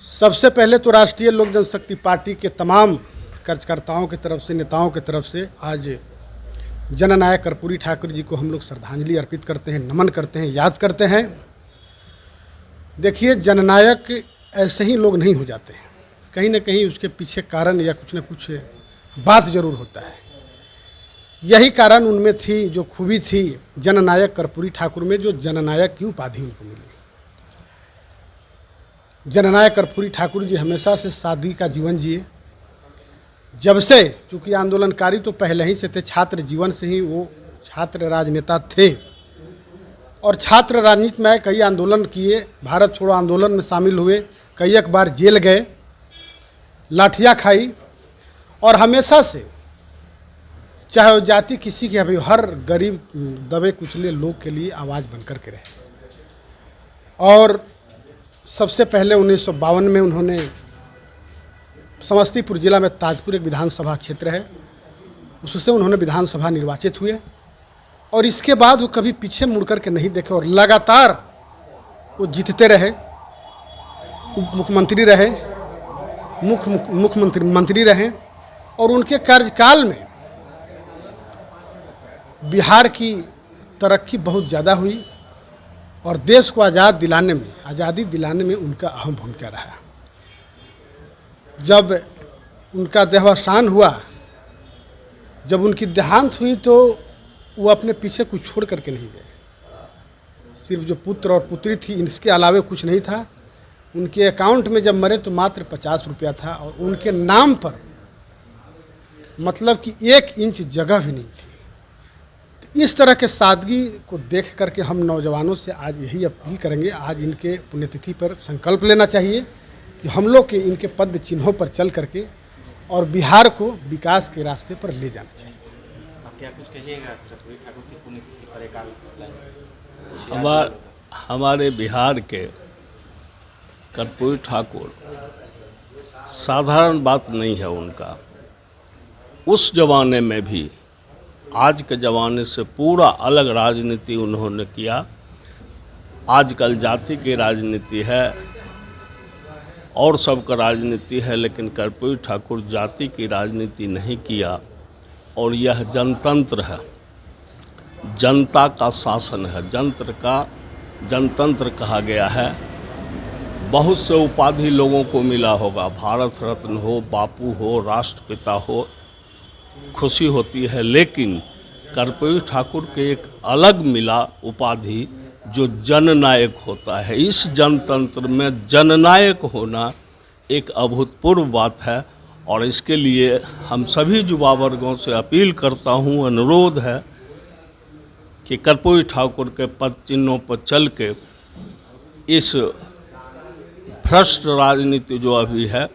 सबसे पहले तो राष्ट्रीय लोक जनशक्ति पार्टी के तमाम कार्यकर्ताओं की तरफ से, नेताओं की तरफ से आज जननायक कर्पूरी ठाकुर जी को हम लोग श्रद्धांजलि अर्पित करते हैं, नमन करते हैं, याद करते हैं। देखिए, जननायक ऐसे ही लोग नहीं हो जाते हैं, कहीं ना कहीं उसके पीछे कारण या कुछ न कुछ बात जरूर होता है। यही कारण उनमें थी, जो खूबी थी जननायक कर्पूरी ठाकुर में, जो जननायक की उपाधि उनको मिली। जननायक कर्पूरी ठाकुर जी हमेशा से सादगी का जीवन जिए। जब से, चूँकि आंदोलनकारी तो पहले ही से थे, छात्र जीवन से ही वो छात्र राजनेता थे और छात्र राजनीति में कई आंदोलन किए, भारत छोड़ो आंदोलन में शामिल हुए, कई एक बार जेल गए, लाठियाँ खाई और हमेशा से चाहे वो जाति किसी की भी, हर गरीब दबे कुचले लोग के लिए आवाज़ बनकर के रहे। और सबसे पहले 1952 में उन्होंने समस्तीपुर जिला में ताजपुर एक विधानसभा क्षेत्र है, उससे उन्होंने विधानसभा निर्वाचित हुए और इसके बाद वो कभी पीछे मुड़ कर के नहीं देखे और लगातार वो जीतते रहे, उप मुख्यमंत्री रहे, मुख्यमंत्री रहे और उनके कार्यकाल में बिहार की तरक्की बहुत ज़्यादा हुई और देश को आज़ादी दिलाने में उनका अहम भूमिका रहा। जब उनका देहावसान हुआ, जब उनकी देहांत हुई, तो वो अपने पीछे कुछ छोड़ करके नहीं गए। सिर्फ जो पुत्र और पुत्री थी, इसके अलावे कुछ नहीं था। उनके अकाउंट में जब मरे तो मात्र 50 रुपया था और उनके नाम पर मतलब कि 1 इंच जगह भी नहीं थी। तो इस तरह के सादगी को देख करके हम नौजवानों से आज यही अपील करेंगे, आज इनके पुण्यतिथि पर संकल्प लेना चाहिए कि हम लोग के इनके पद चिन्हों पर चल करके और बिहार को विकास के रास्ते पर ले जाना चाहिए। आप क्या कुछ कहिएगा कर्पूरी ठाकुर की पुण्यतिथि पर एक हमारे बिहार के कर्पूरी ठाकुर साधारण बात नहीं है उनका। उस जमाने में भी आज के ज़माने से पूरा अलग राजनीति उन्होंने किया। आजकल जाति की राजनीति है और सबका राजनीति है, लेकिन कर्पूरी ठाकुर जाति की राजनीति नहीं किया और यह जनतंत्र है, जनता का शासन है, जनतंत्र कहा गया है। बहुत से उपाधि लोगों को मिला होगा, भारत रत्न हो, बापू हो, राष्ट्रपिता हो, खुशी होती है, लेकिन कर्पूरी ठाकुर के एक अलग मिला उपाधि जो जननायक होता है। इस जनतंत्र में जननायक होना एक अभूतपूर्व बात है और इसके लिए हम सभी युवा वर्गों से अपील करता हूँ, अनुरोध है कि कर्पूरी ठाकुर के पद चिन्हों पर चल के इस भ्रष्ट राजनीति जो अभी है,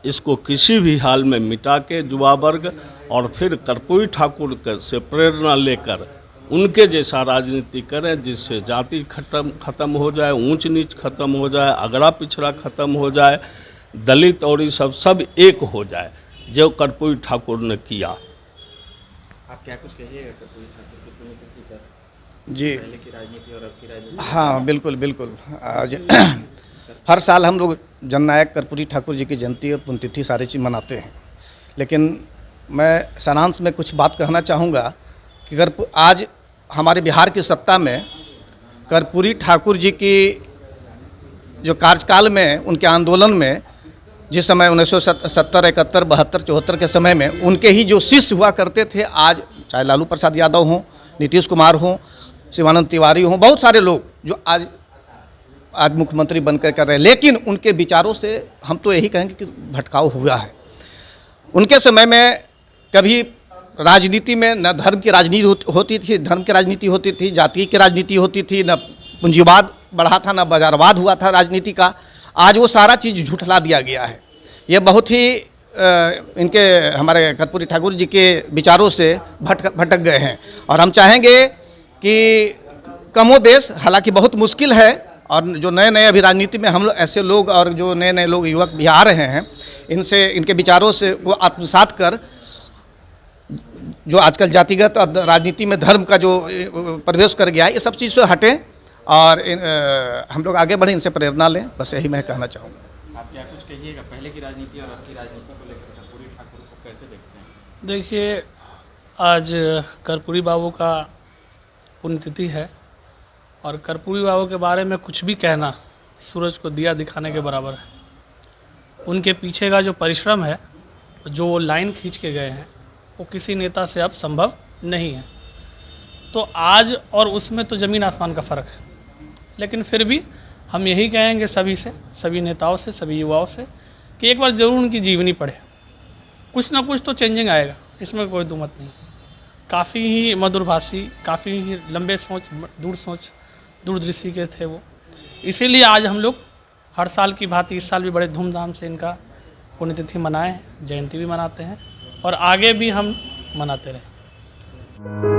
इसको किसी भी हाल में मिटा के युवा वर्ग और फिर कर्पूरी ठाकुर से प्रेरणा लेकर उनके जैसा राजनीति करें, जिससे जाति खत्म हो जाए, ऊंच नीच खत्म हो जाए, अगड़ा पिछड़ा खत्म हो जाए, दलित और ये सब एक हो जाए, जो कर्पूरी ठाकुर ने किया। आप क्या कुछ कहिएगा कर्पूरी ठाकुर की पुण्यतिथि पर? जी, पहले की राजनीति और अब की राजनीति। हाँ बिल्कुल। आज हर साल हम लोग जननायक कर्पूरी ठाकुर जी की जयंती और पुण्यतिथि सारी चीज़ मनाते हैं, लेकिन मैं सारांश में कुछ बात कहना चाहूँगा कि अगर आज हमारे बिहार की सत्ता में कर्पूरी ठाकुर जी की जो कार्यकाल में, उनके आंदोलन में, जिस समय 1970, 71, 72, 74 के समय में उनके ही जो शिष्य हुआ करते थे, आज चाहे लालू प्रसाद यादव हों, नीतीश कुमार हों, शिवानंद तिवारी हों, बहुत सारे लोग जो आज मुख्यमंत्री बनकर कर रहे हैं, लेकिन उनके विचारों से हम तो यही कहेंगे कि भटकाव हुआ है। उनके समय में कभी राजनीति में न धर्म की राजनीति होती थी, जाति की राजनीति होती थी, न पूंजीवाद बढ़ा था, न बाजारवाद हुआ था राजनीति का। आज वो सारा चीज़ झुठला दिया गया है। ये बहुत ही इनके हमारे कर्पूरी ठाकुर जी के विचारों से भटक गए हैं और हम चाहेंगे कि कमोबेश, हालांकि बहुत मुश्किल है, और जो नए अभी राजनीति में हम लोग ऐसे लोग और जो नए लोग युवक भी आ रहे हैं, इनसे, इनके विचारों से वो आत्मसात कर जो आजकल जातिगत और राजनीति में धर्म का जो प्रवेश कर गया है, ये सब चीज़ से हटें और हम लोग आगे बढ़ें, इनसे प्रेरणा लें। बस यही मैं कहना चाहूँगा। आप क्या कुछ कहिएगा, पहले की राजनीति और अब की राजनीति को लेकर कर्पूरी ठाकुर को कैसे देखते हैं? देखिए, आज कर्पूरी बाबू का पुण्यतिथि है और कर्पूरी बाबू के बारे में कुछ भी कहना सूरज को दिया दिखाने के बराबर है। उनके पीछे का जो परिश्रम है, जो वो लाइन खींच के गए हैं, वो किसी नेता से अब संभव नहीं है। तो आज और उसमें तो ज़मीन आसमान का फ़र्क है, लेकिन फिर भी हम यही कहेंगे सभी से, सभी नेताओं से, सभी युवाओं से कि एक बार ज़रूर उनकी जीवनी पढ़े। कुछ ना कुछ तो चेंजिंग आएगा, इसमें कोई दो मत नहीं। काफ़ी ही मधुरभाषी, काफ़ी ही लंबे सोच, दूरदृष्टि के थे वो। इसीलिए आज हम लोग हर साल की भांति इस साल भी बड़े धूमधाम से इनका पुण्यतिथि मनाएं, जयंती भी मनाते हैं और आगे भी हम मनाते रहें।